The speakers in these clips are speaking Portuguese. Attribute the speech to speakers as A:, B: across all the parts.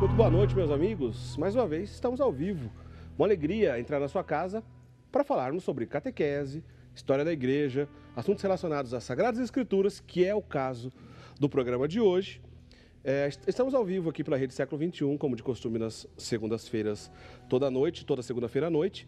A: Muito boa noite, meus amigos. Mais uma vez, estamos ao vivo. Uma alegria entrar na sua casa para falarmos sobre catequese, história da igreja, assuntos relacionados às Sagradas Escrituras, que é o caso do programa de hoje. Estamos ao vivo aqui pela Rede Século XXI, como de costume, nas segundas-feiras, toda segunda-feira à noite,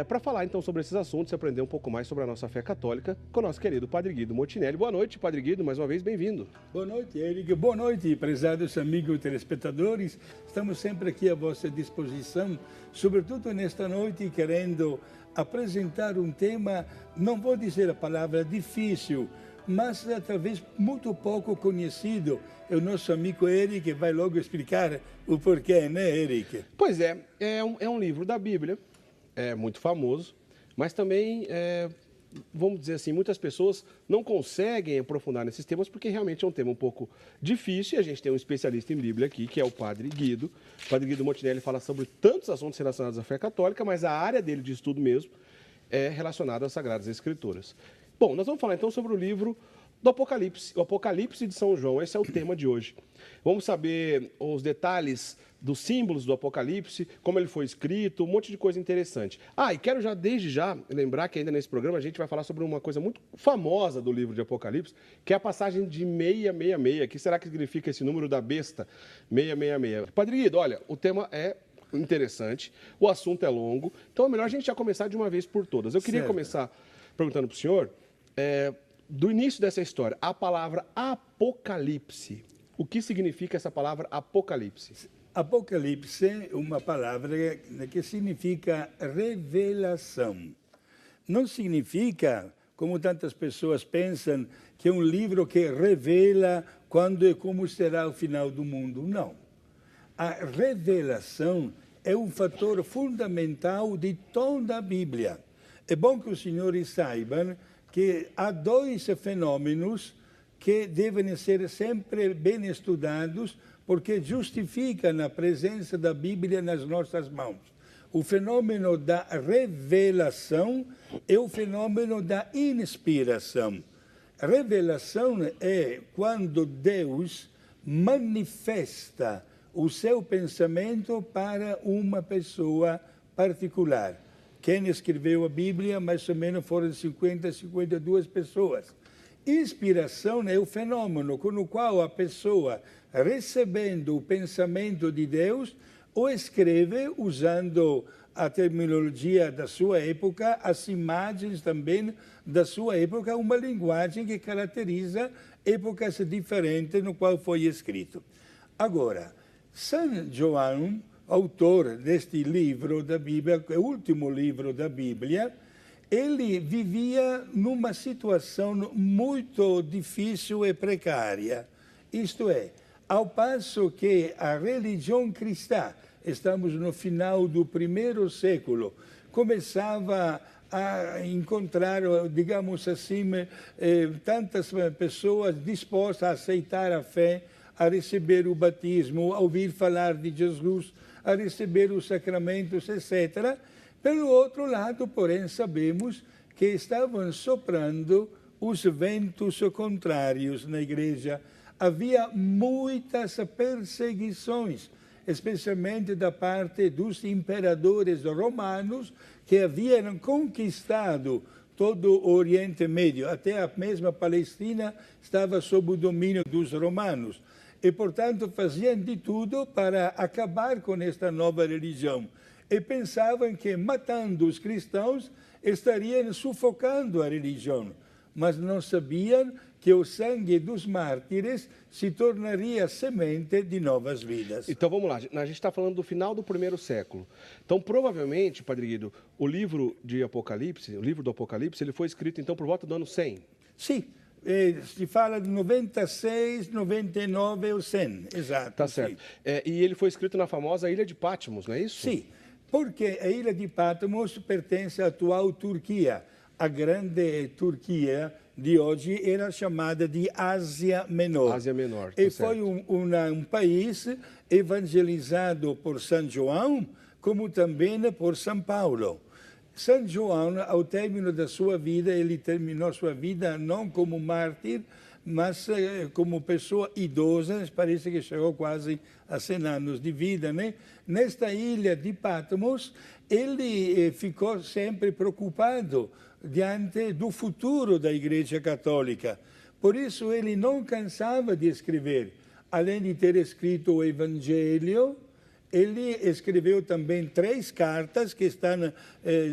A: para falar então sobre esses assuntos e aprender um pouco mais sobre a nossa fé católica com o nosso querido Padre Guido Motinelli. Boa noite, Padre Guido, mais uma vez, bem-vindo.
B: Boa noite, Eric. Boa noite, prezados amigos telespectadores. Estamos sempre aqui à vossa disposição, sobretudo nesta noite, querendo apresentar um tema, não vou dizer a palavra difícil, mas talvez muito pouco conhecido. É o nosso amigo Eric que vai logo explicar o porquê, né, Eric?
A: Pois é um livro da Bíblia, é muito famoso, mas também, vamos dizer assim, muitas pessoas não conseguem aprofundar nesses temas porque realmente é um tema um pouco difícil e a gente tem um especialista em Bíblia aqui, que é o Padre Guido. O Padre Guido Motinelli fala sobre tantos assuntos relacionados à fé católica, mas a área dele de estudo mesmo é relacionada às Sagradas Escrituras. Bom, nós vamos falar então sobre o livro do Apocalipse, o Apocalipse de São João. Esse é o tema de hoje. Vamos saber os detalhes dos símbolos do Apocalipse, como ele foi escrito, um monte de coisa interessante. E quero desde já lembrar que ainda nesse programa a gente vai falar sobre uma coisa muito famosa do livro de Apocalipse, que é a passagem de 666. O que será que significa esse número da besta 666? Padre Guido, olha, o tema é interessante, o assunto é longo, então é melhor a gente já começar de uma vez por todas. Eu queria começar perguntando para o senhor, do início dessa história, a palavra Apocalipse. O que significa essa palavra Apocalipse?
B: Apocalipse é uma palavra que significa revelação. Não significa, como tantas pessoas pensam, que é um livro que revela quando e como será o final do mundo. Não. A revelação é um fator fundamental de toda a Bíblia. É bom que os senhores saibam que há dois fenômenos que devem ser sempre bem estudados, porque justificam a presença da Bíblia nas nossas mãos. O fenômeno da revelação e o fenômeno da inspiração. A revelação é quando Deus manifesta o seu pensamento para uma pessoa particular. Quem escreveu a Bíblia, mais ou menos, foram 52 pessoas. Inspiração é o fenômeno com o qual a pessoa, recebendo o pensamento de Deus, o escreve usando a terminologia da sua época, as imagens também da sua época, uma linguagem que caracteriza épocas diferentes no qual foi escrito. Agora, São João, autor deste livro da Bíblia, que é o último livro da Bíblia, ele vivia numa situação muito difícil e precária. Isto é, ao passo que a religião cristã, estamos no final do primeiro século, começava a encontrar, digamos assim, tantas pessoas dispostas a aceitar a fé, a receber o batismo, a ouvir falar de Jesus, a receber os sacramentos, etc. Pelo outro lado, porém, sabemos que estavam soprando os ventos contrários na igreja. Havia muitas perseguições, especialmente da parte dos imperadores romanos, que haviam conquistado todo o Oriente Médio. Até a mesma Palestina estava sob o domínio dos romanos. E, portanto, faziam de tudo para acabar com esta nova religião. E pensavam que, matando os cristãos, estariam sufocando a religião. Mas não sabiam que o sangue dos mártires se tornaria semente de novas vidas.
A: Então, vamos lá. A gente está falando do final do primeiro século. Então, provavelmente, Padre Guido, o livro do Apocalipse, ele foi escrito, então, por volta do ano 100?
B: Sim. Se fala de 96, 99 ou 100, exato.
A: Tá certo. E ele foi escrito na famosa Ilha de Patmos, não é isso?
B: Sim, porque a Ilha de Patmos pertence à atual Turquia. A grande Turquia de hoje era chamada de Ásia Menor.
A: Ásia Menor,
B: tá. E foi um país evangelizado por São João, como também por São Paulo. São João, ao término da sua vida, ele terminou sua vida não como mártir, mas como pessoa idosa, parece que chegou quase a 100 anos de vida, né? Nesta ilha de Patmos, ele ficou sempre preocupado diante do futuro da Igreja Católica. Por isso, ele não cansava de escrever. Além de ter escrito o Evangelho, ele escreveu também 3 cartas que estão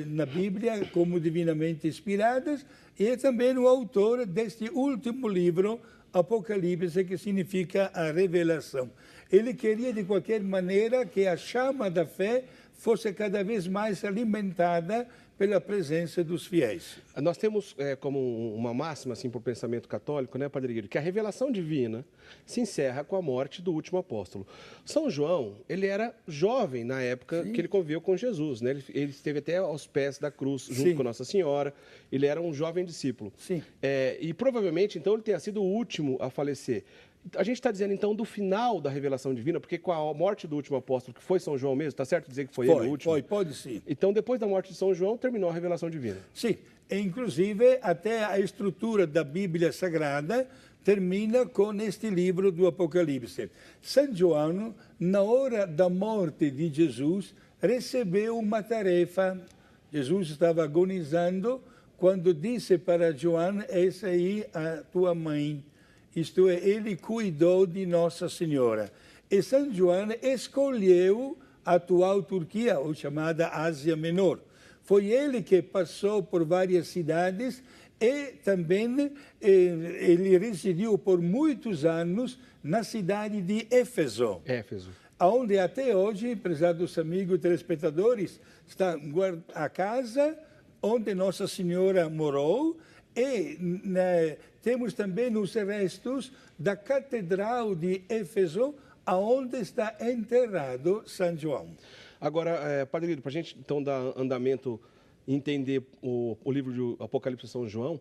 B: na Bíblia como divinamente inspiradas, e é também o autor deste último livro, Apocalipse, que significa a revelação. Ele queria, de qualquer maneira, que a chama da fé fosse cada vez mais alimentada pela presença dos fiéis.
A: Nós temos como uma máxima assim, para o pensamento católico, né, Padre Guido, que a revelação divina se encerra com a morte do último apóstolo. São João, ele era jovem na época que ele conviveu com Jesus, né? Ele esteve até aos pés da cruz, junto com Nossa Senhora. Ele era um jovem discípulo. E provavelmente, então, ele tenha sido o último a falecer. A gente está dizendo, então, do final da revelação divina, porque com a morte do último apóstolo, que foi São João mesmo, está certo dizer que foi ele o último?
B: Pode sim.
A: Então, depois da morte de São João, terminou a revelação divina.
B: Sim, e, inclusive, até a estrutura da Bíblia Sagrada termina com este livro do Apocalipse. São João, na hora da morte de Jesus, recebeu uma tarefa. Jesus estava agonizando quando disse para João, essa aí a tua mãe. Isto é, ele cuidou de Nossa Senhora. E São João escolheu a atual Turquia, ou chamada Ásia Menor. Foi ele que passou por várias cidades e também ele residiu por muitos anos na cidade de Éfeso. Onde até hoje, prezados amigos telespectadores, está a casa onde Nossa Senhora morou. E temos também os restos da Catedral de Éfeso, onde está enterrado São João.
A: Agora, Padre Guido, para a gente então dar andamento e entender o livro de Apocalipse de São João,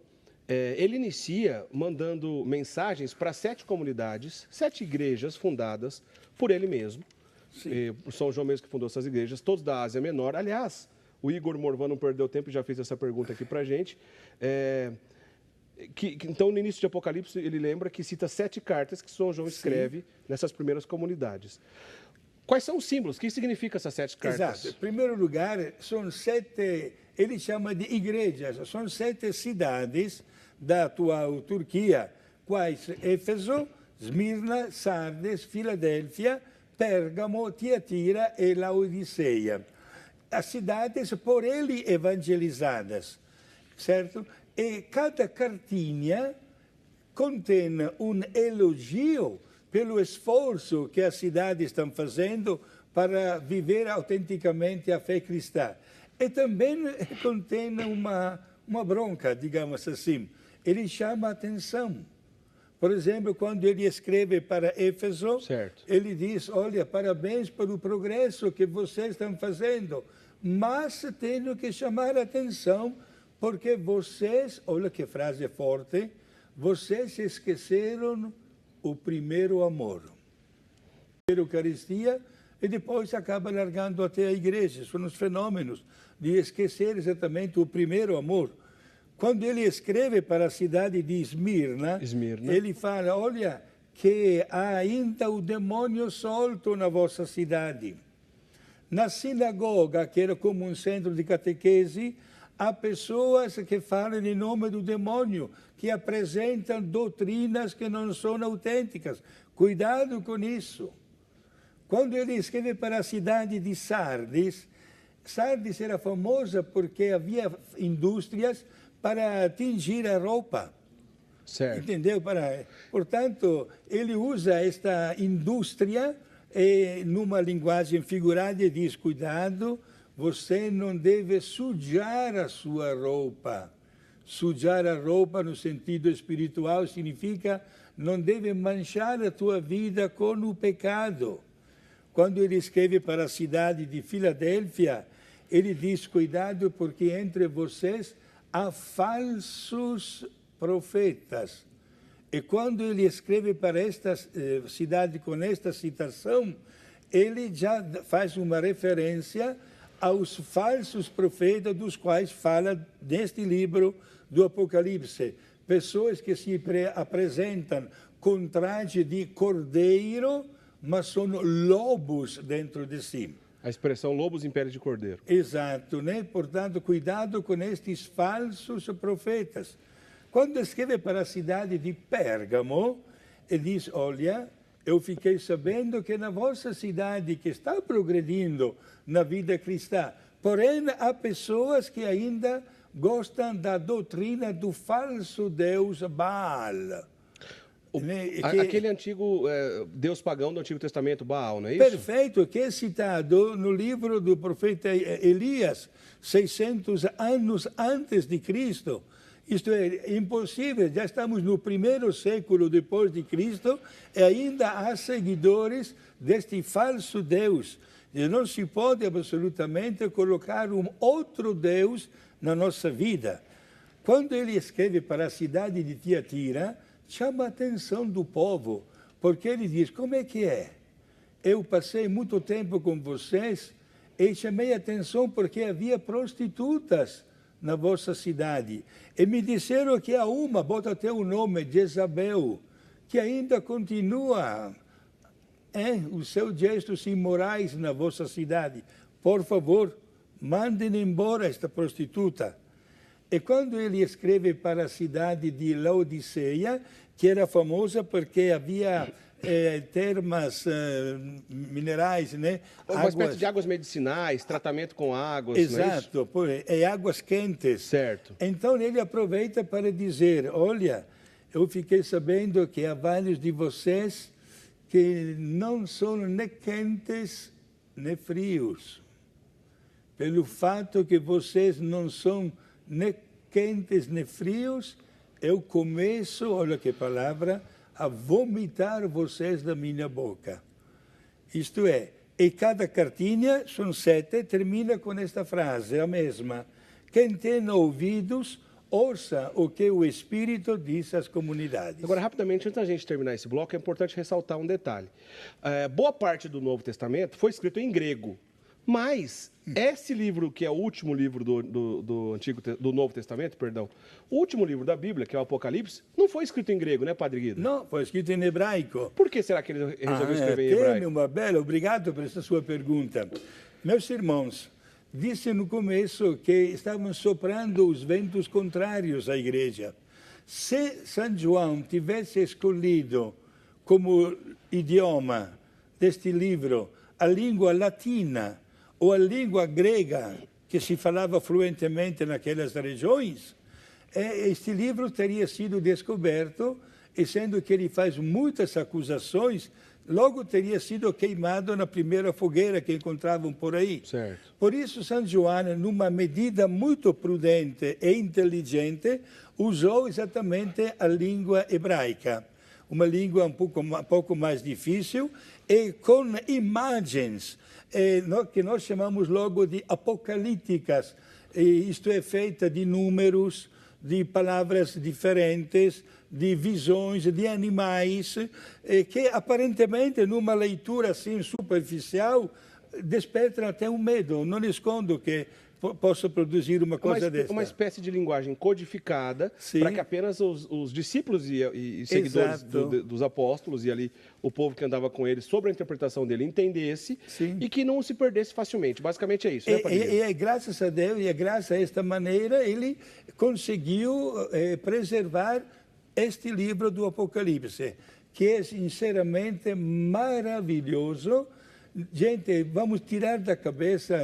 A: ele inicia mandando mensagens para 7 comunidades, 7 igrejas fundadas por ele mesmo. Por São João mesmo que fundou essas igrejas, todos da Ásia Menor. Aliás, o Igor Morvan não perdeu tempo e já fez essa pergunta aqui para a gente. Então, no início de Apocalipse, ele lembra que cita 7 cartas que São João escreve nessas primeiras comunidades. Quais são os símbolos? O que significam essas 7 cartas?
B: Exato. Em primeiro lugar, são 7, ele chama de igrejas, são 7 cidades da atual Turquia, quais Éfeso, Esmirna, Sardes, Filadélfia, Pérgamo, Tiatira e Laodiceia. As cidades por ele evangelizadas, certo? E cada cartinha contém um elogio pelo esforço que as cidades estão fazendo para viver autenticamente a fé cristã. E também contém uma bronca, digamos assim. Ele chama a atenção. Por exemplo, quando ele escreve para Éfeso, ele diz, olha, parabéns pelo progresso que vocês estão fazendo, mas tenho que chamar a atenção porque vocês, olha que frase forte, vocês esqueceram o primeiro amor. A Eucaristia e depois acaba largando até a igreja. São os fenômenos de esquecer exatamente o primeiro amor. Quando ele escreve para a cidade de Esmirna, ele fala, olha, que há ainda o demônio solto na vossa cidade. Na sinagoga, que era como um centro de catequese, há pessoas que falam em nome do demônio, que apresentam doutrinas que não são autênticas. Cuidado com isso. Quando ele escreve para a cidade de Sardes, Sardes era famosa porque havia indústrias para tingir a roupa. Entendeu? Portanto, ele usa esta indústria numa linguagem figurada e diz, cuidado, você não deve sujar a sua roupa. Sujar a roupa no sentido espiritual significa não deve manchar a tua vida com o pecado. Quando ele escreve para a cidade de Filadélfia, ele diz, cuidado porque entre vocês há falsos profetas. E quando ele escreve para esta cidade com esta citação, ele já faz uma referência aos falsos profetas dos quais fala neste livro do Apocalipse. pessoas que se apresentam com traje de cordeiro, mas são lobos dentro de si.
A: A expressão lobos em pele de cordeiro.
B: Exato, né? Portanto, cuidado com estes falsos profetas. Quando escreve para a cidade de Pérgamo, ele diz, olha, eu fiquei sabendo que na vossa cidade, que está progredindo na vida cristã, porém há pessoas que ainda gostam da doutrina do falso Deus Baal.
A: Aquele antigo Deus pagão do Antigo Testamento, Baal, não é isso?
B: Perfeito, que é citado no livro do profeta Elias, 600 anos antes de Cristo. Isto é impossível, já estamos no primeiro século depois de Cristo e ainda há seguidores deste falso Deus. E não se pode absolutamente colocar um outro Deus na nossa vida. Quando ele escreve para a cidade de Tiatira, chama a atenção do povo, porque ele diz, como é que é? Eu passei muito tempo com vocês e chamei a atenção porque havia prostitutas na vossa cidade. E me disseram que há uma, bota até o nome, Jezabel, que ainda continua os seus gestos imorais na vossa cidade. Por favor, mandem embora esta prostituta. E quando ele escreve para a cidade de Laodiceia, que era famosa porque havia termas minerais, né?
A: Uma espécie de águas medicinais, tratamento com águas,
B: exato,
A: não é isso?
B: Águas quentes.
A: Certo.
B: Então ele aproveita para dizer, olha, eu fiquei sabendo que há vários de vocês que não são nem quentes nem frios. Pelo fato que vocês não são nem quentes nem frios, eu começo, olha que palavra, a vomitar vocês da minha boca. Isto é, e cada cartinha, são 7, termina com esta frase, a mesma. Quem tem ouvidos, ouça o que o Espírito diz às comunidades.
A: Agora, rapidamente, antes da gente terminar esse bloco, é importante ressaltar um detalhe. Boa parte do Novo Testamento foi escrito em grego. Mas esse livro, que é o último livro do Novo Testamento, perdão, o último livro da Bíblia, que é o Apocalipse, não foi escrito em grego, né, Padre Guido?
B: Não, foi escrito em hebraico.
A: Por que será que ele resolveu escrever em hebraico?
B: Uma bela, obrigado por essa sua pergunta. Meus irmãos, disse no começo que estavam soprando os ventos contrários à igreja. Se São João tivesse escolhido como idioma deste livro a língua latina, ou a língua grega, que se falava fluentemente naquelas regiões, este livro teria sido descoberto, e sendo que ele faz muitas acusações, logo teria sido queimado na primeira fogueira que encontravam por aí.
A: Certo.
B: Por isso, São João, numa medida muito prudente e inteligente, usou exatamente a língua hebraica. Uma língua um pouco mais difícil e com imagens que nós chamamos logo de apocalípticas. Isto é feita de números, de palavras diferentes, de visões, de animais, que aparentemente, numa leitura assim superficial, despertam até um medo. Não escondo que possa produzir uma coisa dessa.
A: Uma espécie de linguagem codificada para que apenas os discípulos e seguidores dos apóstolos e ali o povo que andava com eles sobre a interpretação dele entendesse e que não se perdesse facilmente. Basicamente é isso, né, Padre?
B: E graças a Deus e graças a esta maneira ele conseguiu preservar este livro do Apocalipse, que é sinceramente maravilhoso. Gente, vamos tirar da cabeça,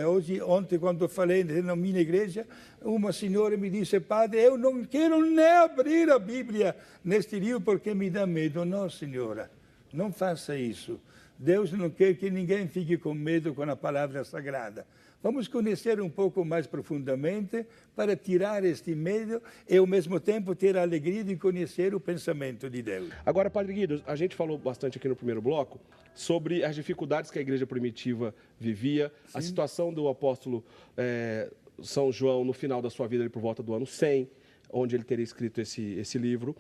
B: ontem quando eu falei na minha igreja, uma senhora me disse, padre, eu não quero nem abrir a Bíblia neste livro porque me dá medo. Não, senhora, não faça isso. Deus não quer que ninguém fique com medo com a palavra sagrada. Vamos conhecer um pouco mais profundamente para tirar este medo e, ao mesmo tempo, ter a alegria de conhecer o pensamento de Deus.
A: Agora, Padre Guido, a gente falou bastante aqui no primeiro bloco sobre as dificuldades que a igreja primitiva vivia, a situação do apóstolo São João no final da sua vida, ali por volta do ano 100, onde ele teria escrito esse livro.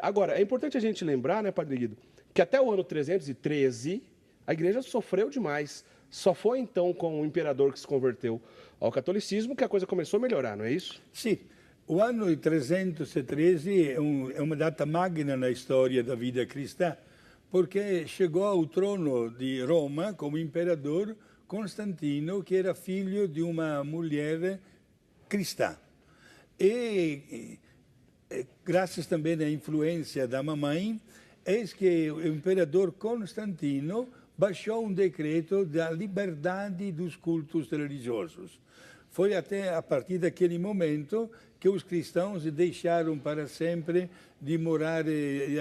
A: Agora, é importante a gente lembrar, né, Padre Guido, que até o ano 313 a igreja sofreu demais. Só foi então com o imperador que se converteu ao catolicismo que a coisa começou a melhorar, não é isso?
B: Sim. O anno 313 è una data magna na storia da vida cristã, porque chegou ao trono di Roma come imperador Constantino, che era figlio di una mulher cristã. Graças também à influência da mamãe, eis que o imperador Constantino baixou um decreto da liberdade dos cultos religiosos. Foi até a partir daquele momento que os cristãos deixaram para sempre de morar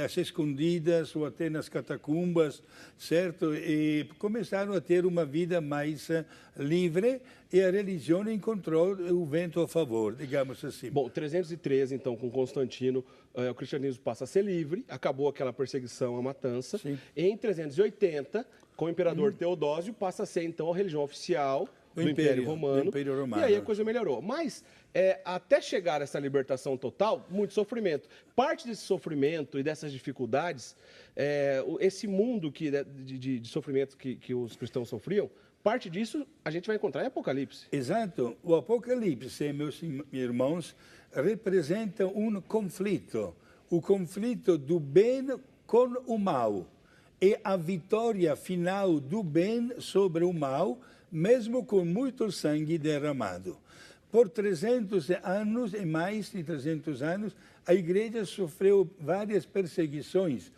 B: às escondidas ou até nas catacumbas, certo? E começaram a ter uma vida mais livre e a religião encontrou o vento a favor, digamos assim.
A: Bom, 313, então, com Constantino, o cristianismo passa a ser livre, acabou aquela perseguição à matança.
B: Sim.
A: Em 380, com o imperador Teodósio, passa a ser, então, a religião oficial do Império Romano. E aí a coisa melhorou. Mas, até chegar a essa libertação total, muito sofrimento. Parte desse sofrimento e dessas dificuldades, esse mundo de sofrimento que os cristãos sofriam, parte disso a gente vai encontrar em Apocalipse.
B: Exato. O Apocalipse, meus irmãos, representa um conflito. O conflito do bem com o mal. E a vitória final do bem sobre o mal, mesmo com muito sangue derramado. Por 300 anos e mais de 300 anos, a igreja sofreu várias perseguições.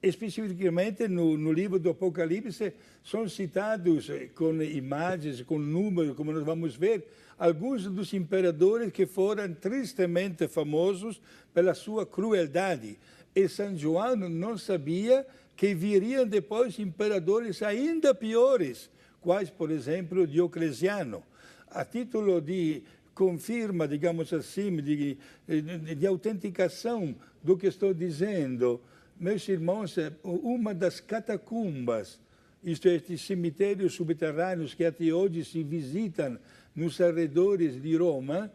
B: Especificamente no livro do Apocalipse, são citados com imagens, com números, como nós vamos ver, alguns dos imperadores que foram tristemente famosos pela sua crueldade. E São João não sabia que viriam depois imperadores ainda piores, quais, por exemplo, Diocleciano. A título de confirma, digamos assim, de autenticação do que estou dizendo, meus irmãos, uma das catacumbas, isto é, estes cemitérios subterrâneos que até hoje se visitam nos arredores de Roma,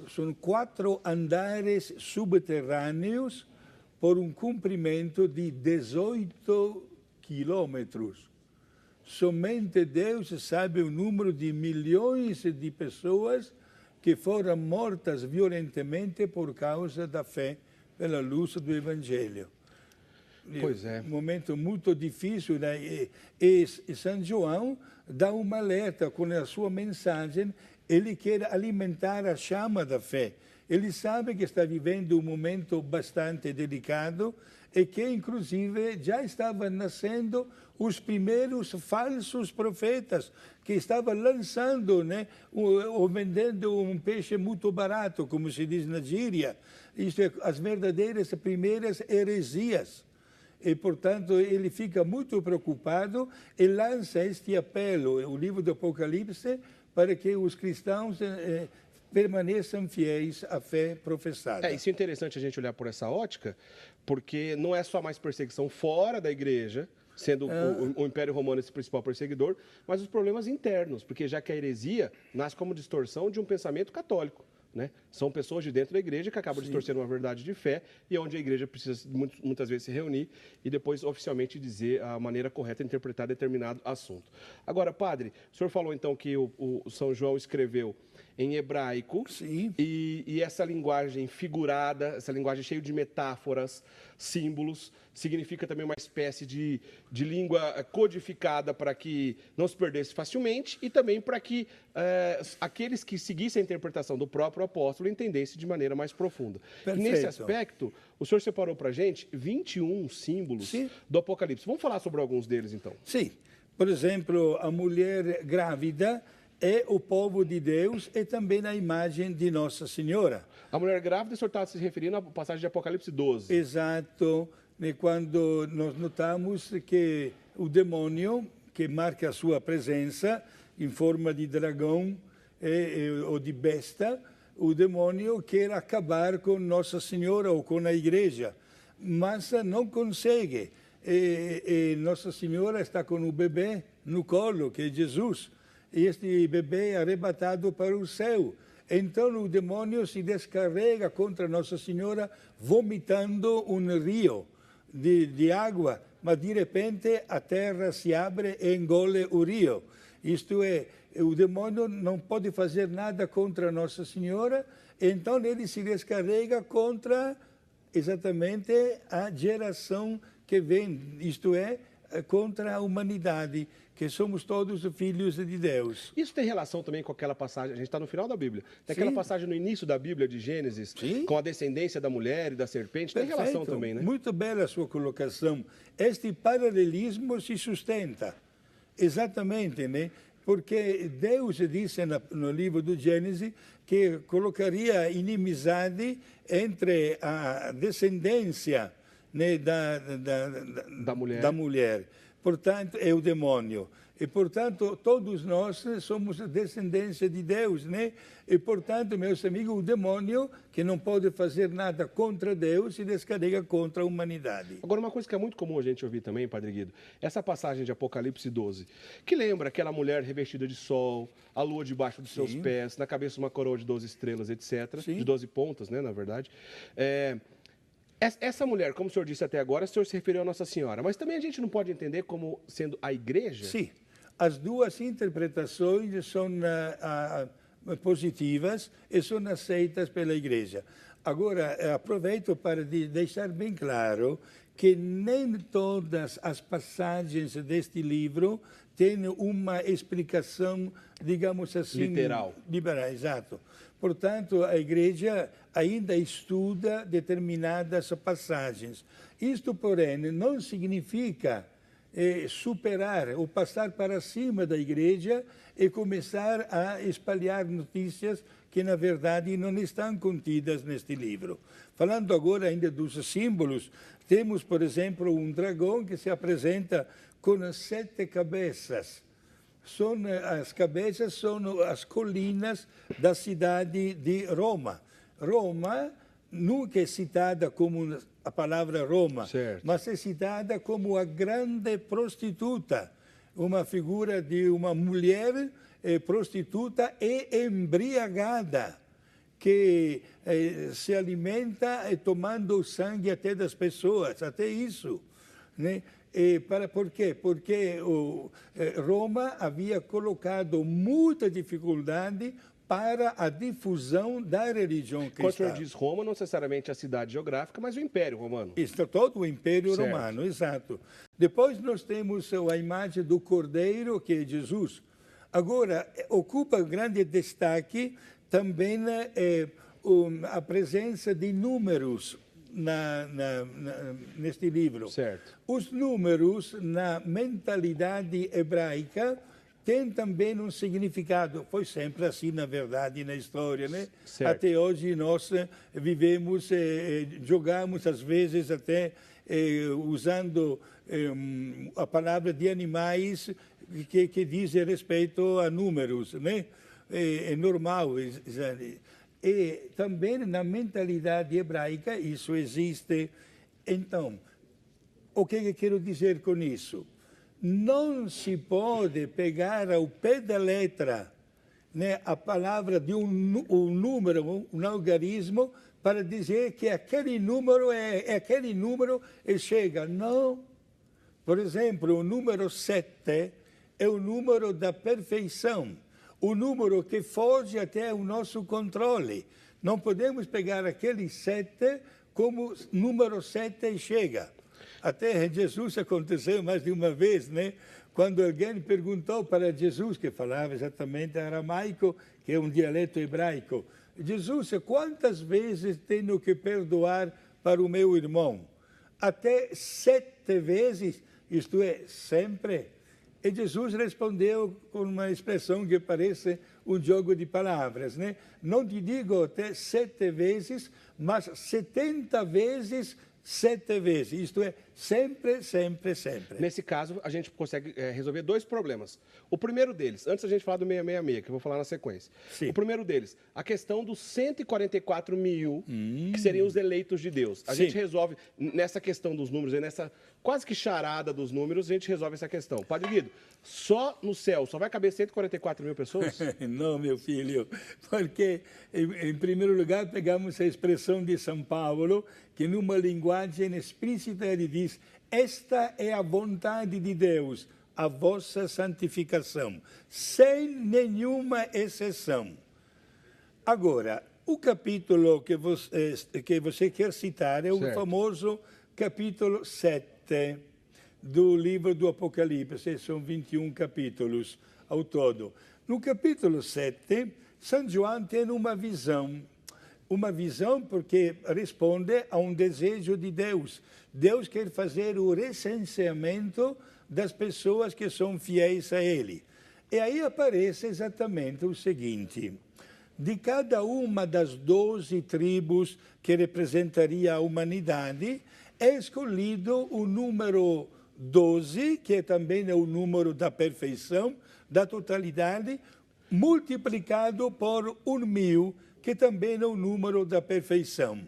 B: são 4 andares subterrâneos por um comprimento de 18 quilômetros. Somente Deus sabe o número de milhões de pessoas que foram mortas violentamente por causa da fé pela luz do Evangelho.
A: Pois é.
B: Um momento muito difícil, né? E São João dá uma alerta com a sua mensagem. Ele quer alimentar a chama da fé. Ele sabe que está vivendo um momento bastante delicado e que, inclusive, já estavam nascendo os primeiros falsos profetas que estavam lançando, né, ou vendendo um peixe muito barato, como se diz na gíria. Isto é, as verdadeiras primeiras heresias. E, portanto, ele fica muito preocupado e lança este apelo, o livro do Apocalipse, para que os cristãos permaneçam fiéis à fé professada.
A: Isso é interessante a gente olhar por essa ótica, porque não é só mais perseguição fora da igreja, sendo o Império Romano esse principal perseguidor, mas os problemas internos, porque já que a heresia nasce como distorção de um pensamento católico. Né? São pessoas de dentro da igreja que acabam distorcendo uma verdade de fé e onde a igreja precisa muitas vezes se reunir e depois oficialmente dizer a maneira correta de interpretar determinado assunto. Agora, padre, o senhor falou então que o São João escreveu em hebraico.
B: Sim.
A: E essa linguagem figurada, essa linguagem cheia de metáforas, símbolos, significa também uma espécie de língua codificada para que não se perdesse facilmente e também para que aqueles que seguissem a interpretação do próprio apóstolo entendessem de maneira mais profunda.
B: Perfeito.
A: E nesse aspecto, o senhor separou para a gente 21 símbolos
B: Sim.
A: do Apocalipse. Vamos falar sobre alguns deles, então?
B: Sim. Por exemplo, a mulher grávida é o povo de Deus e também a imagem de Nossa Senhora.
A: A mulher grávida, o senhor está se referindo à passagem de Apocalipse 12.
B: Exato. E quando nós notamos que o demônio, que marca a sua presença em forma de dragão ou de besta, o demônio quer acabar com Nossa Senhora ou com a igreja, mas não consegue. E Nossa Senhora está com o bebê no colo, que é Jesus. E este bebê é arrebatado para o céu. Então o demônio se descarrega contra Nossa Senhora, vomitando um rio de água, mas de repente a terra se abre e engole o rio. Isto é, o demônio não pode fazer nada contra Nossa Senhora Então ele se descarrega contra exatamente a geração que vem, isto é, contra a humanidade, que somos todos filhos de Deus.
A: Isso tem relação também com aquela passagem, a gente está no final da Bíblia, tem aquela passagem no início da Bíblia de Gênesis, com a descendência da mulher e da serpente, tem relação também, né?
B: Muito bela a sua colocação. Este paralelismo se sustenta, exatamente, né? Porque Deus disse no livro do Gênesis que colocaria inimizade entre a descendência, né, da mulher, portanto, é o demônio. E, portanto, todos nós somos descendência de Deus, né? E, portanto, meus amigos, o demônio, que não pode fazer nada contra Deus, se descarrega contra a humanidade.
A: Agora, uma coisa que é muito comum a gente ouvir também, Padre Guido, essa passagem de Apocalipse 12, que lembra aquela mulher revestida de sol, a lua debaixo dos seus pés, na cabeça uma coroa de 12 estrelas, etc., de 12 pontas, né, na verdade. Essa mulher, como o senhor disse até agora, o senhor se referiu a Nossa Senhora, mas também a gente não pode entender como sendo a igreja?
B: Sim, as duas interpretações são positivas e são aceitas pela igreja. Agora, aproveito para deixar bem claro que nem todas as passagens deste livro têm uma explicação, digamos assim...
A: Literal.
B: Exato. Portanto, a igreja ainda estuda determinadas passagens. Isto, porém, não significa superar ou passar para cima da igreja e começar a espalhar notícias que, na verdade, não estão contidas neste livro. Falando agora ainda dos símbolos, temos, por exemplo, um dragão que se apresenta com 7 cabeças. As cabeças são as colinas da cidade de Roma. Roma nunca é citada como a palavra Roma,
A: certo,
B: mas é citada como a grande prostituta, uma figura de uma mulher prostituta e embriagada, que se alimenta tomando o sangue até das pessoas, até isso, né? Por quê? Porque Roma havia colocado muita dificuldade para a difusão da religião cristã.
A: Quando o senhor diz Roma, não necessariamente a cidade geográfica, mas o Império Romano.
B: Isso, todo o Império Romano, exato. Depois nós temos a imagem do Cordeiro, que é Jesus. Agora, ocupa grande destaque também a presença de números neste livro.
A: Certo.
B: Os números, na mentalidade hebraica, tem também um significado. Foi sempre assim, na verdade, na história, né?
A: Certo.
B: Até hoje nós vivemos, jogamos às vezes até usando a palavra de animais que dizem respeito a números, né? É normal. E também na mentalidade hebraica isso existe. Então, o que eu quero dizer com isso? Não se pode pegar ao pé da letra, né, a palavra de um número, um algarismo, para dizer que aquele número é aquele número e chega. Não. Por exemplo, o número 7 é o número da perfeição, o número que foge até o nosso controle. Não podemos pegar aquele 7 como número 7 e chega. Até Jesus aconteceu mais de uma vez, né? Quando alguém perguntou para Jesus, que falava exatamente aramaico, que é um dialeto hebraico, Jesus, quantas vezes tenho que perdoar para o meu irmão? Até 7 vezes, isto é, sempre. E Jesus respondeu com uma expressão que parece um jogo de palavras, né? Não te digo até 7 vezes, mas 70 vezes 7 vezes, isto é, sempre, sempre, sempre.
A: Nesse caso, a gente consegue resolver 2 problemas. O primeiro deles, antes da gente falar do 666, que eu vou falar na sequência.
B: Sim.
A: O primeiro deles, a questão dos 144 mil, que seriam os eleitos de Deus. A gente resolve, nessa questão dos números, nessa quase que charada dos números, a gente resolve essa questão. Padre Guido, só no céu, só vai caber 144 mil pessoas?
B: Não, meu filho, porque, em primeiro lugar, pegamos a expressão de São Paulo, que numa linguagem explícita ele diz: esta é a vontade de Deus, a vossa santificação, sem nenhuma exceção. Agora, o capítulo que você quer citar é o
A: Certo.
B: famoso capítulo 7 do livro do Apocalipse. São 21 capítulos ao todo. No capítulo 7, São João tem uma visão. Uma visão porque responde a um desejo de Deus. Deus quer fazer o recenseamento das pessoas que são fiéis a Ele. E aí aparece exatamente o seguinte: de cada uma das 12 tribos que representaria a humanidade, é escolhido o número 12, que é também o número da perfeição, da totalidade, multiplicado por 1.000, que também é o número da perfeição.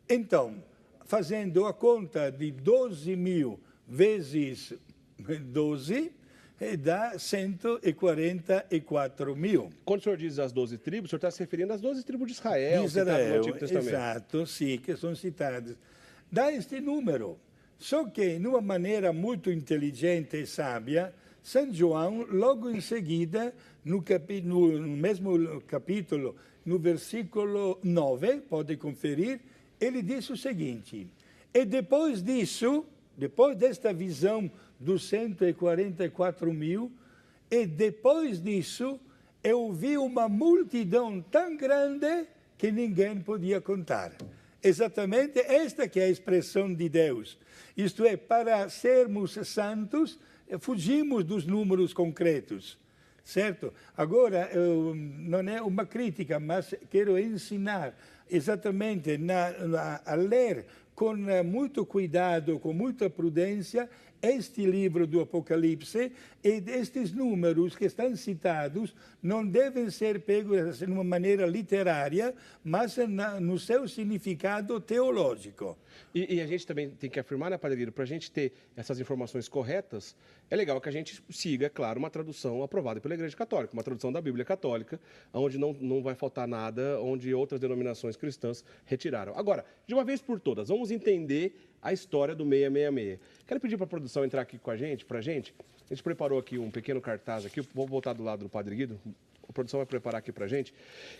B: Então, fazendo a conta de 12.000 vezes 12, dá 144.000.
A: Quando o senhor diz as 12 tribos, o senhor está se referindo às 12 tribos de Israel,
B: De
A: citadas no
B: Israel,
A: Antigo Testamento.
B: exato, sim, que são citadas. Dá este número. Só que, de uma maneira muito inteligente e sábia, São João, logo em seguida, no mesmo capítulo, no versículo 9, pode conferir, ele diz o seguinte: e depois disso, depois desta visão dos 144.000, e depois disso, eu vi uma multidão tão grande que ninguém podia contar. Exatamente esta que é a expressão de Deus. Isto é, para sermos santos, fugimos dos números concretos, certo? Agora, não é uma crítica, mas quero ensinar exatamente a ler com muito cuidado, com muita prudência, este livro do Apocalipse, e estes números que estão citados não devem ser pegos de uma maneira literária, mas no seu significado teológico.
A: E a gente também tem que afirmar, né, Padre Guido, para a gente ter essas informações corretas, é legal que a gente siga, é claro, uma tradução aprovada pela Igreja Católica, uma tradução da Bíblia Católica, onde não vai faltar nada, onde outras denominações cristãs retiraram. Agora, de uma vez por todas, vamos entender a história do 666. Quero pedir para a produção entrar aqui com a gente, para a gente. A gente preparou aqui um pequeno cartaz aqui, vou voltar do lado do Padre Guido. A produção vai preparar aqui para a gente,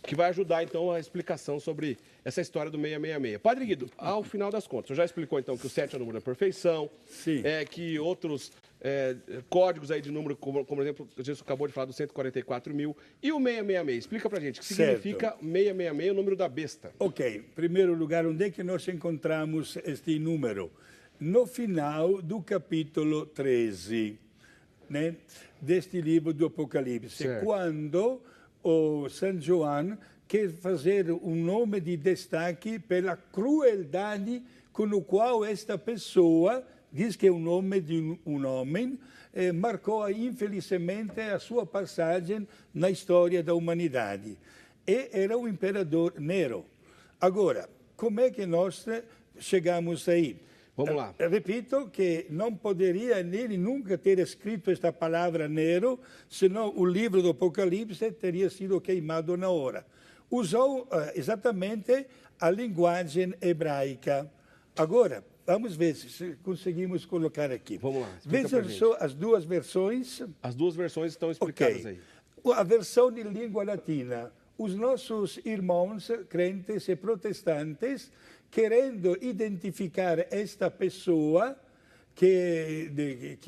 A: que vai ajudar, então, a explicação sobre essa história do 666. Padre Guido, ao final das contas, o senhor já explicou, então, que o 7 é o número da perfeição,
B: Sim.
A: Que outros códigos aí de número, como por exemplo, Jesus acabou de falar do 144.000, e o 666. Explica para a gente o que significa 666, o número da besta.
B: Ok, em primeiro lugar, onde é que nós encontramos este número? No final do capítulo 13, né, deste livro do Apocalipse,
A: Certo.
B: quando o São João quer fazer um nome de destaque pela crueldade com o qual esta pessoa, diz que é o nome de um homem, marcou infelizmente a sua passagem na história da humanidade. E era o imperador Nero. Agora, como é que nós chegamos aí?
A: Vamos lá.
B: Repito que não poderia ele nunca ter escrito esta palavra Nero, senão o livro do Apocalipse teria sido queimado na hora. Usou exatamente a linguagem hebraica. Agora, vamos ver se conseguimos colocar aqui.
A: Vamos lá, explica pra
B: Vejam
A: gente.
B: só as duas versões.
A: As duas versões estão explicadas aí.
B: A versão de língua latina. Os nossos irmãos crentes e protestantes, querendo identificar esta pessoa, que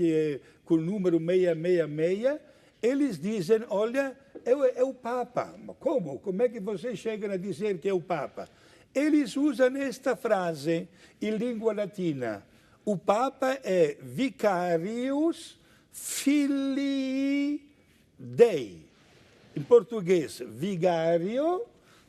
B: é com o número 666, eles dizem, olha, é o Papa. Como? Como é que vocês chegam a dizer que é o Papa? Eles usam esta frase em língua latina. O Papa é Vicarius Filii Dei. Em português, vigário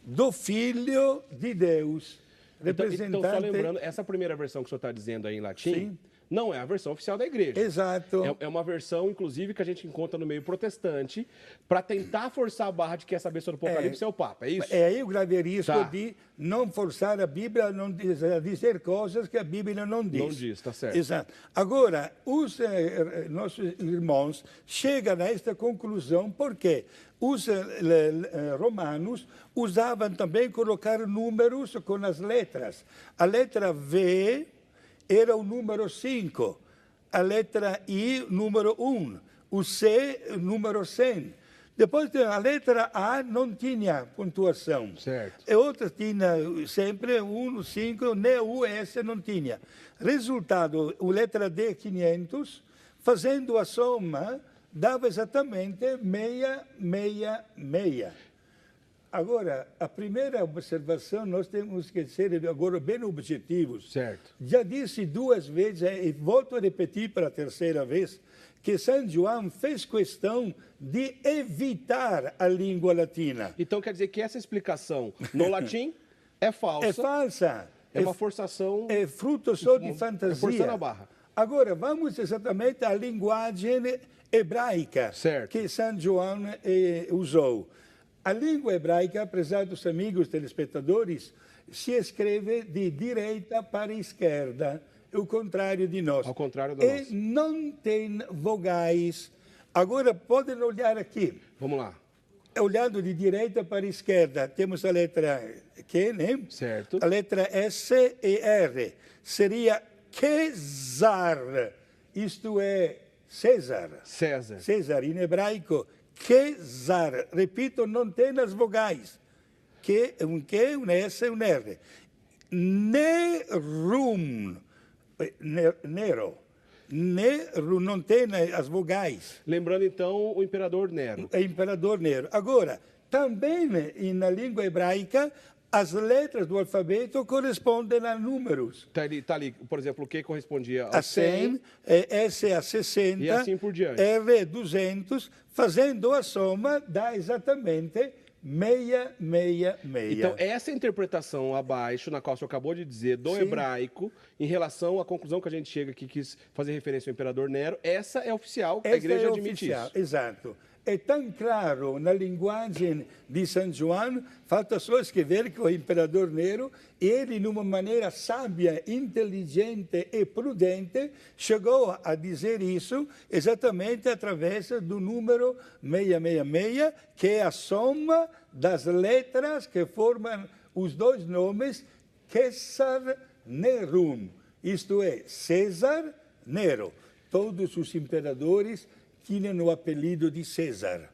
B: do Filho de Deus.
A: Então, só lembrando, essa primeira versão que o senhor está dizendo aí em latim,
B: Sim.
A: não é a versão oficial da igreja.
B: Exato.
A: É uma versão, inclusive, que a gente encontra no meio protestante, para tentar forçar a barra de que essa besta do Apocalipse é o Papa, é isso?
B: É aí o grave risco
A: Tá.
B: de não forçar a Bíblia a dizer coisas que a Bíblia não diz.
A: Não diz, tá certo.
B: Exato. Agora, os nossos irmãos chegam a esta conclusão porque os romanos usavam também colocar números com as letras. A letra V era o número 5, a letra I, número 1, o C, número 100. Depois a letra A não tinha pontuação.
A: Certo.
B: E outra tinha sempre 1, 5, nem U e S não tinha. Resultado, a letra D 500, fazendo a soma, dava exatamente 666. Agora, a primeira observação, nós temos que ser agora bem objetivos.
A: Certo.
B: Já disse 2 vezes, e volto a repetir para a terceira vez, que São João fez questão de evitar a língua latina.
A: Então quer dizer que essa explicação no latim é falsa.
B: É falsa.
A: É uma forçação.
B: É fruto só de fantasia.
A: É forçando a barra.
B: Agora, vamos exatamente à linguagem hebraica
A: Certo.
B: que São João usou. A língua hebraica, apesar dos amigos telespectadores, se escreve de direita para esquerda, o contrário de nós.
A: Ao contrário da nossa.
B: E não tem vogais. Agora, podem olhar aqui.
A: Vamos lá.
B: Olhando de direita para esquerda, temos a letra Q, né?
A: Certo.
B: A letra S e R. Seria Quesar, isto é César.
A: César.
B: César, em hebraico, Quesar. Repito, não tem as vogais. Um Q, um S e um R. Nerum. Nero. Nero não tem as vogais.
A: Lembrando, então, o imperador Nero.
B: É imperador Nero. Agora, também na língua hebraica, as letras do alfabeto correspondem a números.
A: Tá ali, por exemplo, o que correspondia
B: A
A: a
B: 100,
A: 100
B: S a 60,
A: e assim por diante.
B: R 200, fazendo a soma, dá exatamente 666.
A: Então, essa interpretação abaixo, na qual o senhor acabou de dizer, do
B: Sim.
A: hebraico, em relação à conclusão que a gente chega, que quis fazer referência ao imperador Nero, essa é oficial, a
B: Esta
A: igreja
B: é
A: admite
B: oficial,
A: isso.
B: exato. É tão claro na linguagem de São João, falta só escrever que o imperador Nero, ele, de uma maneira sábia, inteligente e prudente, chegou a dizer isso exatamente através do número 666, que é a soma das letras que formam os dois nomes Caesar Nerum, isto é, César Nero. Todos os imperadores tinham o apelido de César.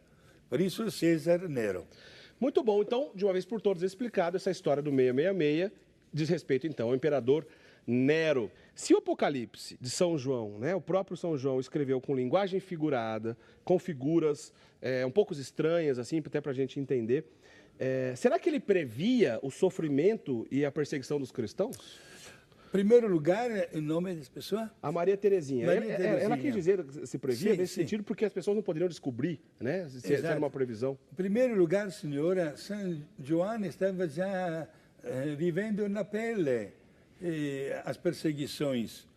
B: Por isso, César Nero.
A: Muito bom. Então, de uma vez por todas, explicado essa história do 666, diz respeito, então, ao imperador Nero. Se o Apocalipse de São João, né, o próprio São João escreveu com linguagem figurada, com figuras um pouco estranhas, assim, até para a gente entender, será que ele previa o sofrimento e a perseguição dos cristãos?
B: Em primeiro lugar, o nome dessa pessoa?
A: A Maria Terezinha.
B: Maria Terezinha.
A: Ela quis dizer, se previa
B: Sim,
A: nesse
B: sim.
A: sentido, porque as pessoas não poderiam descobrir, né, se era uma previsão.
B: Em primeiro lugar, senhora, São João estava já vivendo na pele as perseguições.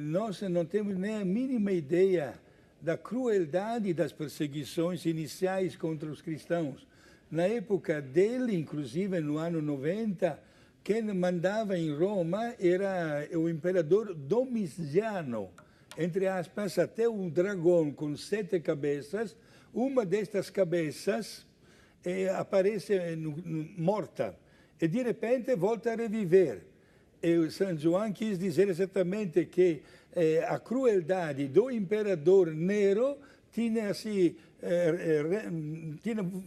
B: Nós não temos nem a mínima ideia da crueldade das perseguições iniciais contra os cristãos. Na época dele, inclusive no ano 90, quem mandava em Roma era o imperador Domiciano, entre aspas, até um dragão com 7 cabeças. Uma destas cabeças aparece morta e, de repente, volta a reviver. E o São João quis dizer exatamente que a crueldade do imperador Nero tinha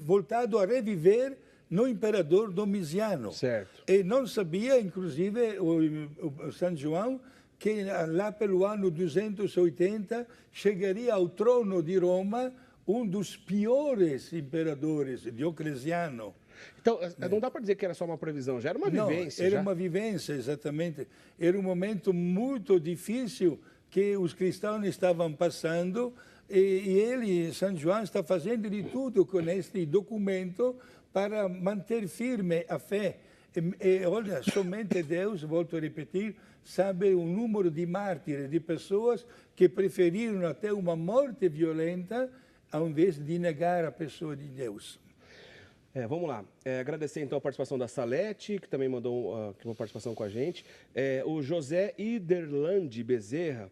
B: voltado a reviver no imperador Domiciano.
A: Certo.
B: E não sabia, inclusive, o São João, que lá pelo ano 280 chegaria ao trono de Roma um dos piores imperadores, Diocleciano.
A: Então, não dá para dizer que era só uma previsão, já era uma vivência.
B: Era uma vivência, exatamente. Era um momento muito difícil que os cristãos estavam passando e ele, São João, está fazendo de tudo com este documento para manter firme a fé. E olha, somente Deus, volto a repetir, sabe o número de mártires, de pessoas que preferiram até uma morte violenta ao invés de negar a pessoa de Deus.
A: Vamos lá. Agradecer então a participação da Salete, que também mandou uma participação com a gente. O José Iderlande Bezerra.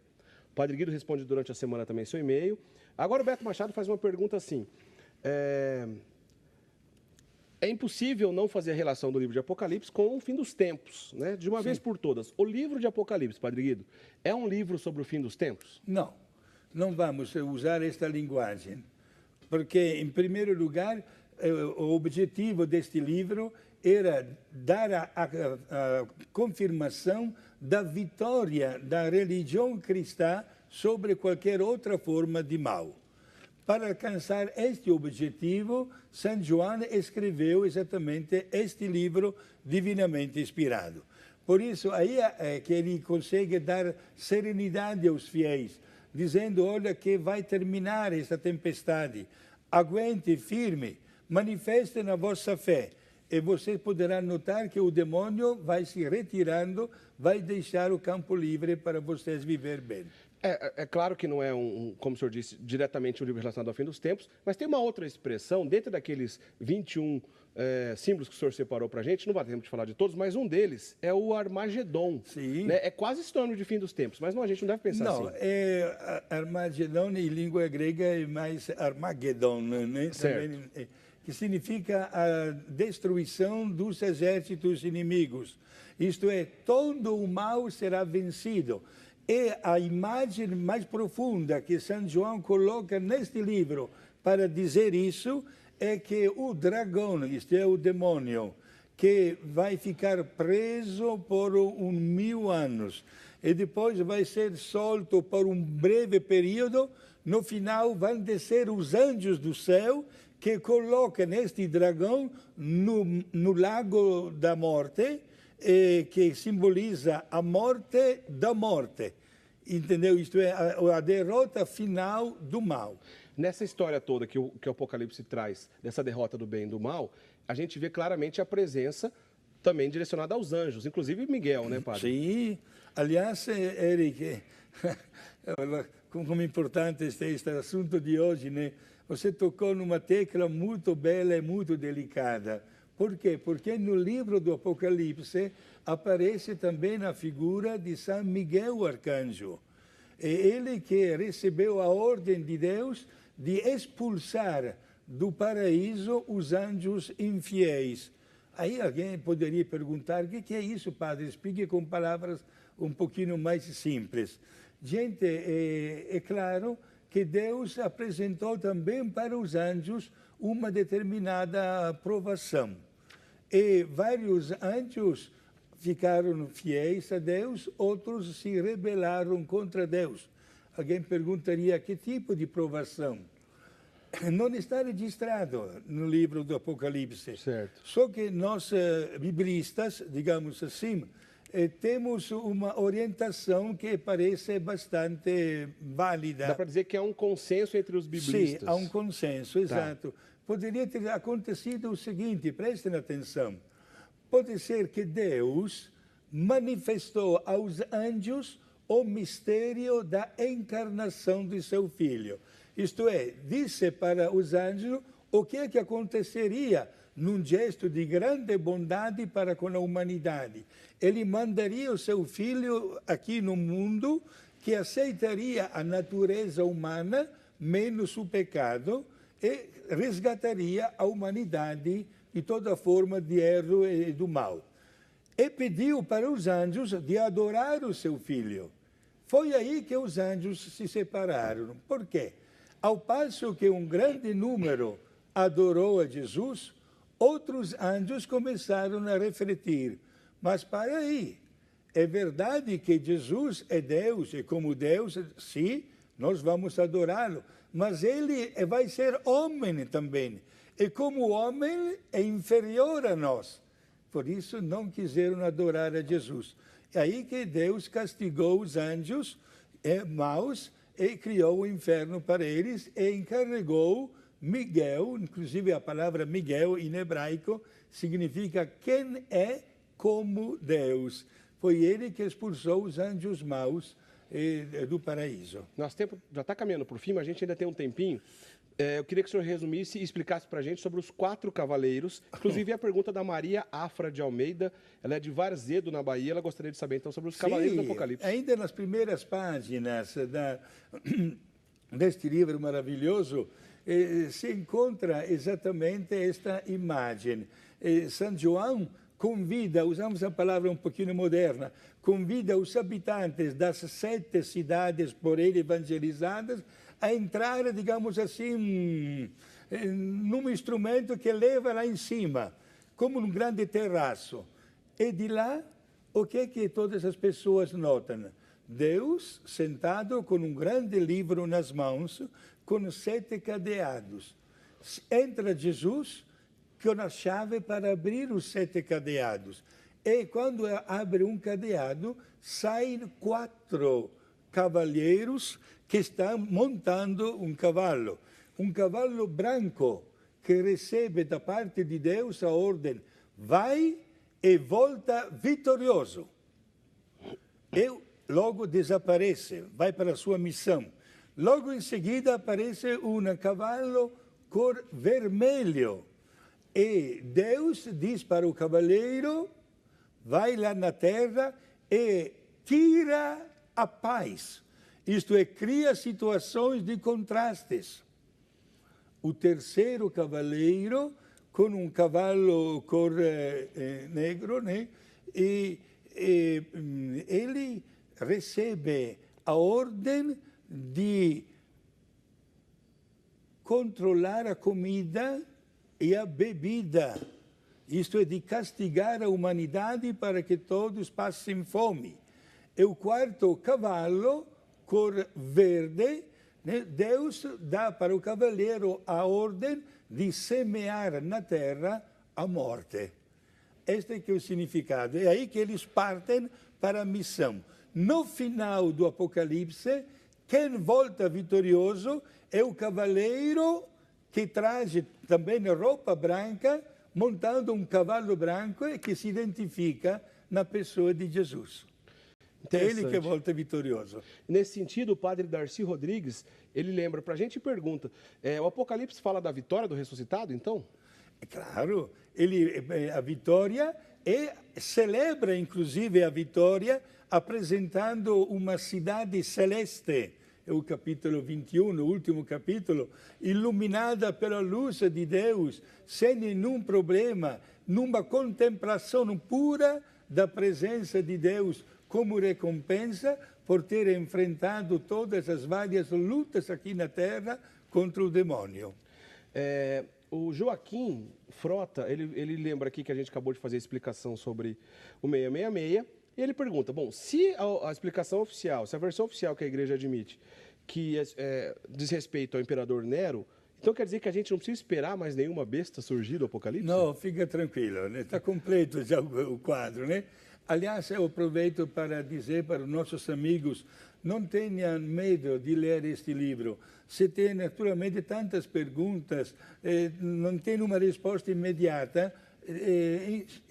A: O Padre Guido responde durante a semana também seu e-mail. Agora o Beto Machado faz uma pergunta assim. É impossível não fazer a relação do livro de Apocalipse com o fim dos tempos, né? De uma vez por todas. O livro de Apocalipse, Padre Guido, é um livro sobre o fim dos tempos?
B: Não, não vamos usar esta linguagem. porque, em primeiro lugar, o objetivo deste livro era dar a confirmação da vitória da religião cristã sobre qualquer outra forma de mal. Para alcançar este objetivo, São João escreveu exatamente este livro divinamente inspirado. Por isso, aí é que ele consegue dar serenidade aos fiéis, dizendo, olha que vai terminar esta tempestade, aguente firme, manifeste na vossa fé, e vocês poderão notar que o demônio vai se retirando, vai deixar o campo livre para vocês viver bem.
A: É claro que não é, como o senhor disse, diretamente um livro relacionado ao fim dos tempos, mas tem uma outra expressão, dentro daqueles 21 símbolos que o senhor separou para a gente, não vai ter tempo de falar de todos, mas um deles é o Armagedon.
B: Sim.
A: Né? É quase sinônimo de fim dos tempos, mas não, a gente não deve pensar assim.
B: Não, Armagedon em língua grega é mais Armagedon, né?
A: Certo.
B: Também, que significa a destruição dos exércitos inimigos. Isto é, todo o mal será vencido. E a imagem mais profunda que São João coloca neste livro para dizer isso é que o dragão, isto é, o demônio, que vai ficar preso por 1000 anos e depois vai ser solto por um breve período, no final vão descer os anjos do céu que colocam este dragão no lago da morte, que simboliza a morte da morte. Entendeu? Isto é, a derrota final do mal.
A: Nessa história toda que o Apocalipse traz, dessa derrota do bem e do mal, a gente vê claramente a presença também direcionada aos anjos, inclusive Miguel, né, padre?
B: Sim. Aliás, Eric, como importante este assunto de hoje, né? Você tocou numa tecla muito bela e muito delicada. Por quê? Porque no livro do Apocalipse aparece também a figura de São Miguel Arcanjo. É ele que recebeu a ordem de Deus de expulsar do paraíso os anjos infiéis. Aí alguém poderia perguntar, o que é isso, padre? Explique com palavras um pouquinho mais simples. Gente, é claro que Deus apresentou também para os anjos uma determinada provação. E vários anjos ficaram fiéis a Deus, outros se rebelaram contra Deus. Alguém perguntaria que tipo de provação? Não está registrado no livro do Apocalipse.
A: Certo.
B: Só que nós, biblistas, digamos assim, temos uma orientação que parece bastante válida.
A: Dá para dizer que há um consenso entre os biblistas.
B: Sim, há um consenso, exato. Tá. Poderia ter acontecido o seguinte, prestem atenção. Pode ser que Deus manifestou aos anjos o mistério da encarnação de seu Filho. Isto é, disse para os anjos o que é que aconteceria num gesto de grande bondade para com a humanidade. Ele mandaria o seu Filho aqui no mundo, que aceitaria a natureza humana, menos o pecado, e resgataria a humanidade de toda forma de erro e do mal. E pediu para os anjos de adorar o seu Filho. Foi aí que os anjos se separaram. Por quê? Ao passo que um grande número adorou a Jesus, outros anjos começaram a refletir. Mas para aí, é verdade que Jesus é Deus, e como Deus, sim, nós vamos adorá-lo. Mas ele vai ser homem também. E como homem é inferior a nós. Por isso não quiseram adorar a Jesus. É aí que Deus castigou os anjos maus e criou o inferno para eles e encarregou Miguel, inclusive a palavra Miguel em hebraico significa quem é como Deus. Foi ele que expulsou os anjos maus do paraíso.
A: Nosso tempo já está caminhando para o fim, mas a gente ainda tem um tempinho. Eu queria que o senhor resumisse e explicasse para a gente sobre os 4 cavaleiros. Inclusive, a pergunta da Maria Afra de Almeida, ela é de Varzedo, na Bahia. Ela gostaria de saber, então, sobre os cavaleiros do Apocalipse.
B: Ainda nas primeiras páginas deste livro maravilhoso, se encontra exatamente esta imagem. São João convida, usamos a palavra um pouquinho moderna, convida os habitantes das 7 cidades por ele evangelizadas a entrar, digamos assim, num instrumento que leva lá em cima, como um grande terraço. E de lá, o que é que todas as pessoas notam? Deus sentado com um grande livro nas mãos, com 7 cadeados. Entra Jesus com a chave para abrir os 7 cadeados. E quando abre um cadeado, saem 4 cavalheiros que estão montando um cavalo branco, que recebe da parte de Deus a ordem: vai e volta vitorioso. E logo desaparece, vai para a sua missão. Logo em seguida aparece um cavalo cor vermelho. E Deus diz para o cavaleiro: vai lá na terra e tira a paz. Isto é, cria situações de contrastes. O terceiro cavaleiro, com um cavalo cor negro, né? E ele recebe a ordem de controlar a comida e a bebida. Isto é, de castigar a humanidade para que todos passem fome. E o quarto cavalo, cor verde, né? Deus dá para o cavaleiro a ordem de semear na terra a morte. Este é que é o significado. É aí que eles partem para a missão. No final do Apocalipse, quem volta vitorioso é o cavaleiro que traz também roupa branca, montando um cavalo branco e que se identifica na pessoa de Jesus. É ele que volta vitorioso.
A: Nesse sentido, o padre Darcy Rodrigues, ele lembra para a gente e pergunta, o Apocalipse fala da vitória do ressuscitado, então?
B: É claro, a vitória, e celebra inclusive a vitória apresentando uma cidade celeste. É o capítulo 21, o último capítulo, iluminada pela luz de Deus, sem nenhum problema, numa contemplação pura da presença de Deus, como recompensa por ter enfrentado todas as várias lutas aqui na Terra contra o demônio.
A: O Joaquim Frota, ele lembra aqui que a gente acabou de fazer a explicação sobre o 666, e ele pergunta, bom, se a explicação oficial, se a versão oficial que a igreja admite, que diz respeito ao imperador Nero, então quer dizer que a gente não precisa esperar mais nenhuma besta surgir do Apocalipse?
B: Não, fica tranquilo, né? Está completo já o quadro, né? Aliás, eu aproveito para dizer para os nossos amigos, não tenham medo de ler este livro. Se tem, naturalmente, tantas perguntas, não tem uma resposta imediata,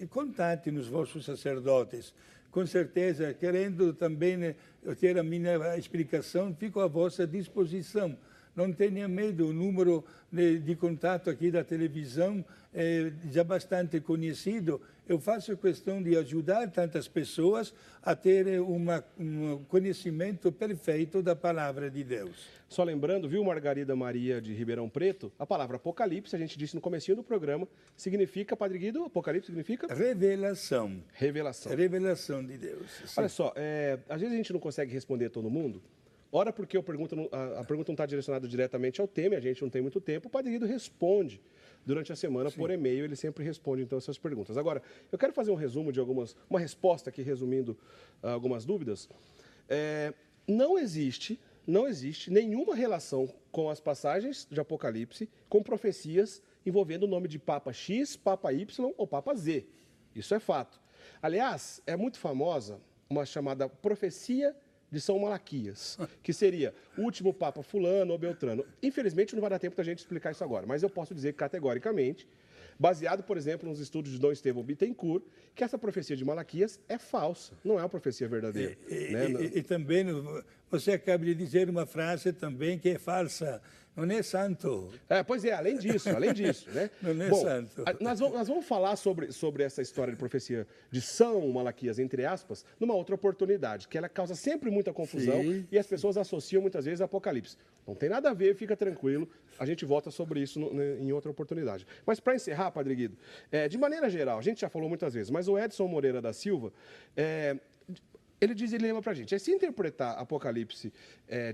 B: contate nos vossos sacerdotes. Com certeza, querendo também ter a minha explicação, fico à vossa disposição. Não tenha medo, o número de contato aqui da televisão é já bastante conhecido. Eu faço questão de ajudar tantas pessoas a ter um conhecimento perfeito da palavra de Deus.
A: Só lembrando, viu, Margarida Maria de Ribeirão Preto, a palavra Apocalipse, a gente disse no comecinho do programa, significa, Padre Guido, Apocalipse significa?
B: Revelação.
A: Revelação.
B: Revelação de Deus. Sim.
A: Olha só, às vezes a gente não consegue responder todo mundo. Ora, porque a pergunta não está direcionada diretamente ao tema, a gente não tem muito tempo, o Padre Guido responde durante a semana por e-mail, ele sempre responde então essas perguntas. Agora, eu quero fazer um resumo de uma resposta aqui, resumindo algumas dúvidas. Não existe nenhuma relação com as passagens de Apocalipse com profecias envolvendo o nome de Papa X, Papa Y ou Papa Z. Isso é fato. Aliás, é muito famosa uma chamada profecia de São Malaquias, que seria o último Papa fulano ou beltrano. Infelizmente, não vai dar tempo da gente explicar isso agora, mas eu posso dizer categoricamente, baseado, por exemplo, nos estudos de Dom Estevão Bittencourt, que essa profecia de Malaquias é falsa, não é uma profecia verdadeira.
B: E também, você acaba de dizer uma frase também que é falsa, não é santo.
A: Pois é, além disso, né?
B: Não é
A: Bom,
B: santo.
A: Nós vamos falar sobre essa história de profecia de São Malaquias, entre aspas, numa outra oportunidade, que ela causa sempre muita confusão e as pessoas associam muitas vezes a Apocalipse. Não tem nada a ver, fica tranquilo, a gente volta sobre isso em outra oportunidade. Mas para encerrar, Padre Guido, de maneira geral, a gente já falou muitas vezes, mas o Edson Moreira da Silva, ele lembra para a gente, se interpretar Apocalipse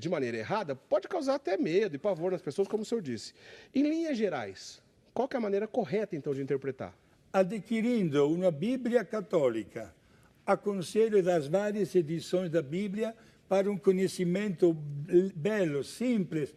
A: de maneira errada, pode causar até medo e pavor nas pessoas, como o senhor disse. Em linhas gerais, qual que é a maneira correta, então, de interpretar?
B: Adquirindo uma Bíblia católica, aconselho das várias edições da Bíblia para um conhecimento belo, simples,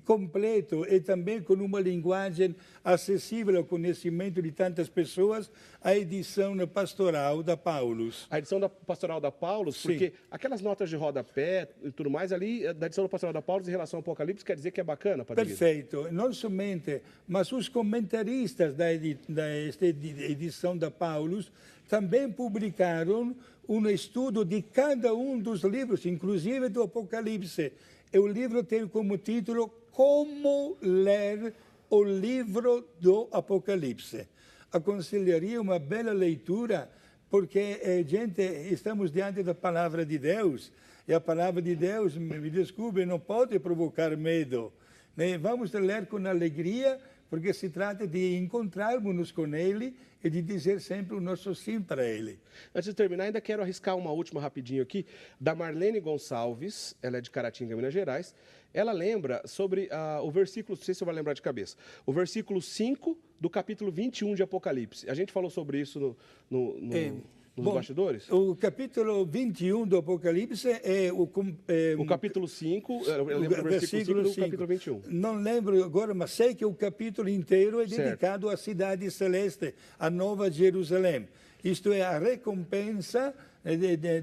B: completo e também com uma linguagem acessível ao conhecimento de tantas pessoas, a edição pastoral da Paulus.
A: A edição da pastoral da Paulus,
B: Sim.
A: porque aquelas notas de rodapé e tudo mais ali, da edição da pastoral da Paulus em relação ao Apocalipse, quer dizer que é bacana, Padre Guido?
B: Perfeito. Não somente, mas os comentaristas desta edição da Paulus também publicaram um estudo de cada um dos livros, inclusive do Apocalipse. E o livro tem como título Como Ler o Livro do Apocalipse. Aconselharia uma bela leitura, porque, gente, estamos diante da palavra de Deus, e a palavra de Deus, me desculpe, não pode provocar medo. Né? Vamos ler com alegria, porque se trata de encontrarmos-nos com Ele e de dizer sempre o nosso sim para Ele.
A: Antes de terminar, ainda quero arriscar uma última rapidinho aqui, da Marlene Gonçalves, ela é de Caratinga, Minas Gerais. Ela lembra sobre o versículo, não sei se você vai lembrar de cabeça, o versículo 5 do capítulo 21 de Apocalipse. A gente falou sobre isso nos bastidores?
B: O capítulo 21 do Apocalipse é
A: o capítulo 5, eu lembro do versículo 5 do capítulo 21.
B: Não lembro agora, mas sei que o capítulo inteiro é dedicado à cidade celeste, à Nova Jerusalém. Isto é, a recompensa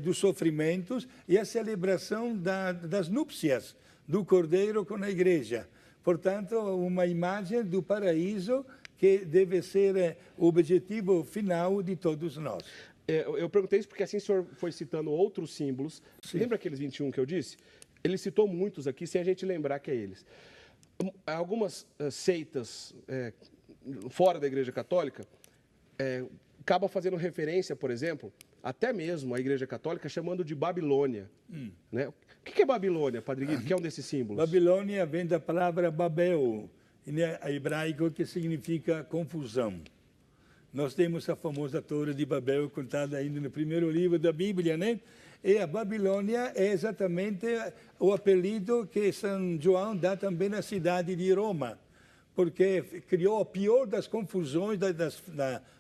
B: dos sofrimentos e a celebração das núpcias do Cordeiro com a igreja. Portanto, uma imagem do paraíso que deve ser o objetivo final de todos nós.
A: Eu perguntei isso porque assim o senhor foi citando outros símbolos. Sim. Lembra aqueles 21 que eu disse? Ele citou muitos aqui, sem a gente lembrar que é eles. Algumas seitas fora da Igreja Católica acabam fazendo referência, por exemplo, até mesmo à Igreja Católica, chamando de Babilônia. Né? O que é Babilônia, Padre Guido, que é um desses símbolos?
B: Babilônia vem da palavra Babel, em hebraico, que significa confusão. Nós temos a famosa Torre de Babel, contada ainda no primeiro livro da Bíblia, né? E a Babilônia é exatamente o apelido que São João dá também à cidade de Roma, porque criou a pior das confusões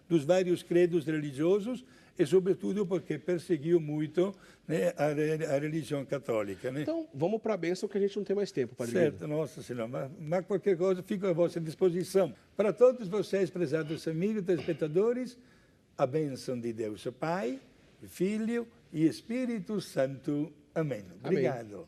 B: dos vários credos religiosos e, sobretudo, porque perseguiu muito, né, a religião católica. Né?
A: Então, vamos para a bênção, que a gente não tem mais tempo, Padre Guido.
B: Certo, Nossa Senhora. Mas qualquer coisa, fico à vossa disposição. Para todos vocês, prezados amigos, telespectadores, a bênção de Deus, o Pai, o Filho e Espírito Santo. Amém. Obrigado.